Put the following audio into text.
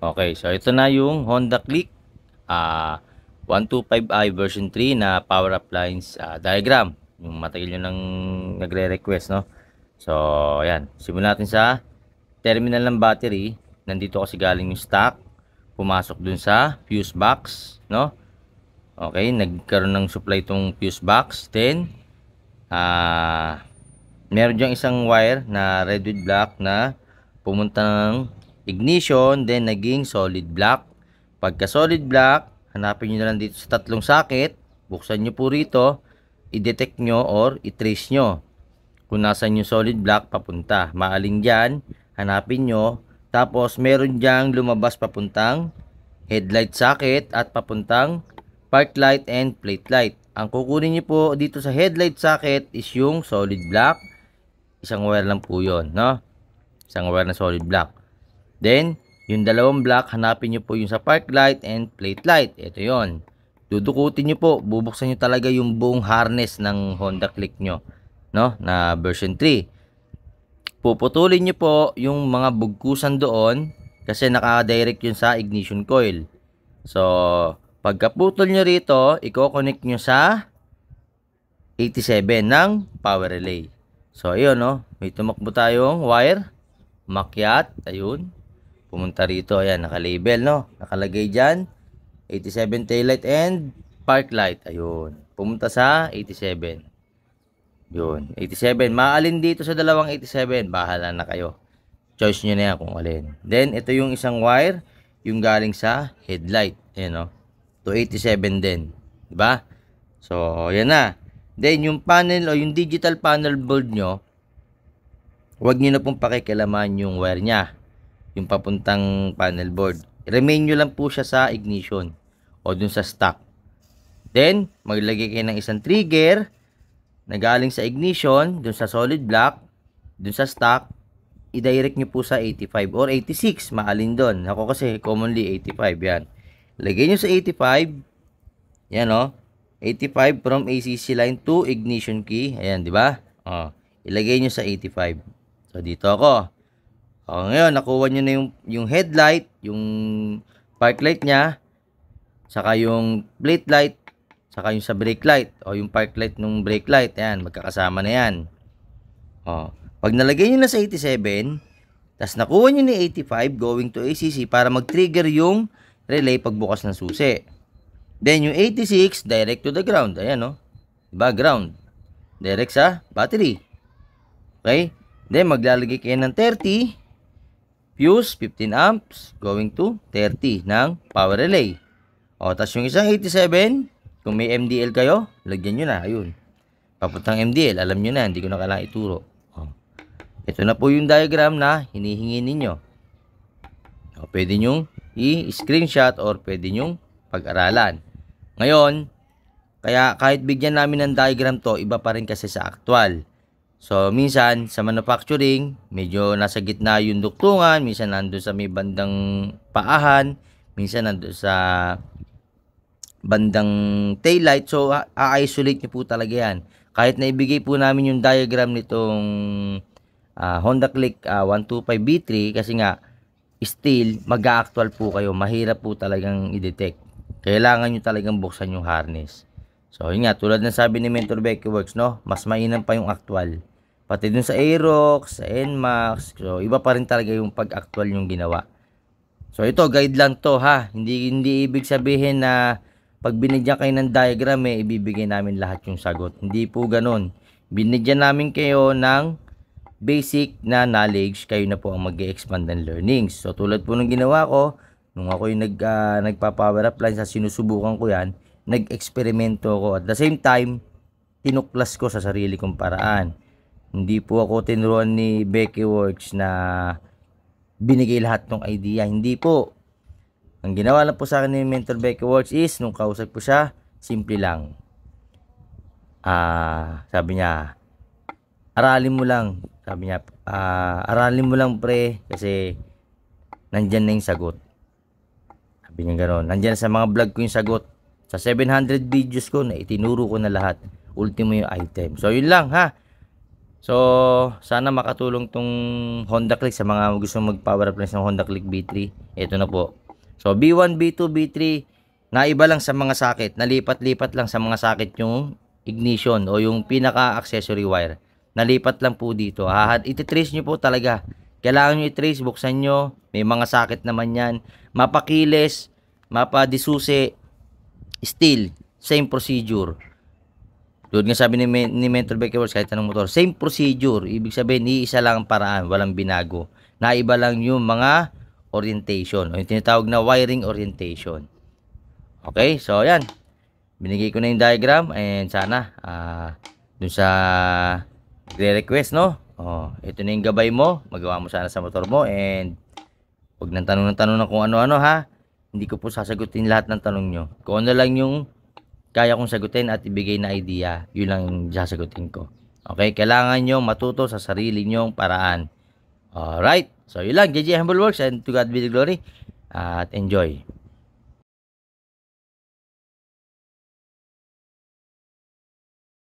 Okay, so ito na yung Honda Click 125i version 3 na power appliance diagram. Yung matagal nyo nang nagre-request, no? So, ayan. Simulan natin sa terminal ng battery. Nandito kasi galing yung stock. Pumasok dun sa fuse box, no? Okay, nagkaroon ng supply itong fuse box. Then, meron diyang isang wire na red with black na pumunta ng ignition, then naging solid black. Pagka solid black, hanapin nyo na lang dito sa tatlong socket, buksan nyo po rito, i-detect nyo or i-trace nyo kung nasan yung solid black papunta. Maaling dyan, hanapin nyo, tapos meron dyang lumabas papuntang headlight socket at papuntang park light and plate light. Ang kukunin nyo po dito sa headlight socket is yung solid black. Isang wire lang po yun, no? Isang wire na solid black. Then, yung dalawang black, hanapin nyo po yung sa park light and plate light. Ito yon. Dudukutin nyo po, bubuksan nyo talaga yung buong harness ng Honda Click nyo, no? Na version 3. Puputulin nyo po yung mga bugkusan doon kasi naka-direct yun sa ignition coil. So, pagkaputol nyo rito, i-connect nyo sa 87 ng power relay. So, ayun, no? May tumakbo tayong wire. Makyat. Ayun. Pumunta rito. Ayan, naka-label, no? Nakalagay dyan. 87 taillight and park light. Ayun. Pumunta sa 87. Yun. 87. Maalin dito sa dalawang 87. Bahala na kayo. Choice nyo na yan kung alin. Then, ito yung isang wire. Yung galing sa headlight. Ayan, no? To 87 din. Diba? So, yan na. Then, yung panel o yung digital panel board nyo, huwag nyo na pong pakikilaman yung wire nya, yung papuntang panel board. Remain nyo lang po siya sa ignition o dun sa stock. Then, maglagay kayo ng isang trigger na galing sa ignition, dun sa solid black, dun sa stock, i-direct nyo po sa 85 or 86, maalin dun. Ako kasi commonly 85, yan. Lagay nyo sa 85, yan o. 85 from ACC line to ignition key. Ayan, di ba? Ilagay nyo sa 85. So, dito ako. Ngayon, nakuha nyo na yung headlight, yung park light nya, saka yung plate light, saka yung sa brake light, o yung park light ng brake light. Ayan, magkakasama na yan. Pag nalagay nyo na sa 87, tas nakuha nyo na 85 going to ACC para mag-trigger yung relay pagbukas ng susi. Then, yung 86, direct to the ground. Ayan, no? Diba? Ground. Direct sa battery. Okay? Then, maglalagay kayo ng 30. Fuse, 15 amps. Going to 30 ng power relay. Tapos yung isang 87, kung may MDL kayo, lagyan nyo na. Ayun. Papuntang MDL. Alam nyo na. Hindi ko na kailangan ituro. Ito na po yung diagram na hinihingi ninyo. Pwede nyo i-screenshot or pwede nyo pag-aralan. Ngayon, kaya kahit bigyan namin ng diagram to, iba pa rin kasi sa actual. So, minsan, sa manufacturing, medyo nasa gitna yung duktungan, minsan nandun sa may bandang paahan, minsan nandun sa bandang taillight. So, i-isolate nyo po talaga yan. Kahit na ibigay po namin yung diagram nitong Honda Click 125B3, kasi nga, still, mag-actual po kayo. Mahirap po talagang i-detect. Kailangan nyo talagang buksan yung harness. So, yun nga, tulad ng sabi ni Mentor Becky Works, no? Mas mainam pa yung actual. Pati dun sa Aerox, sa NMAX. So, iba pa rin talaga yung pag-actual yung ginawa. So, ito, guide lang to, ha? Hindi ibig sabihin na pag binigyan kayo ng diagram, ibibigay namin lahat yung sagot. Hindi po ganun. Binigyan namin kayo ng basic na knowledge. Kayo na po ang mag-expand ng learnings. So, tulad po ng ginawa ko, nung ako yung nagpa-power appliance sa sinusubukan ko yan, nag-eksperimento ako. At the same time, tinuklas ko sa sarili kong paraan. Hindi po ako tinuruan ni Becky Works na binigay lahat ng idea. Hindi po. Ang ginawa lang po sa akin ni Mentor Becky Works is, nung kausap ko siya, simple lang. Sabi niya, aralin mo lang. Sabi niya, aralin mo lang pre, kasi nandyan na yung sagot. Sabi niya gano'n. Nandyan sa mga vlog ko yung sagot. Sa 700 videos ko na itinuro ko na lahat. Ultimo yung item. So, yun lang ha. So, sana makatulong tong Honda Click sa mga gusto mag-power replace ng Honda Click B3. Ito na po. So, B1, B2, B3, naiba lang sa mga socket. Nalipat-lipat lang sa mga socket yung ignition o yung pinaka-accessory wire. Nalipat lang po dito. Ititrace nyo po talaga. Kailangan nyo i-trace, buksan nyo. May mga socket naman yan. Mapakiles, mapadisusi, steel, same procedure. Tulad nga sabi ni Mentor Bike Works, kahit anong motor, same procedure. Ibig sabihin, iisa lang ang paraan, walang binago. Naiba lang yung mga orientation, o yung tinatawag na wiring orientation. Okay, so yan. Binigay ko na yung diagram, and sana, dun sa request, no? Ito na yung gabay mo, magawa mo sana sa motor mo, and huwag nang tanong ng kung ano-ano, ha? Hindi ko po sasagutin lahat ng tanong nyo. Kung ano lang yung kaya kong sagutin at ibigay na idea, yun lang yung sasagutin ko. Okay, kailangan nyo matuto sa sarili nyong paraan. Alright, so yun lang, JJ Humble Works, and to God be the glory, at enjoy.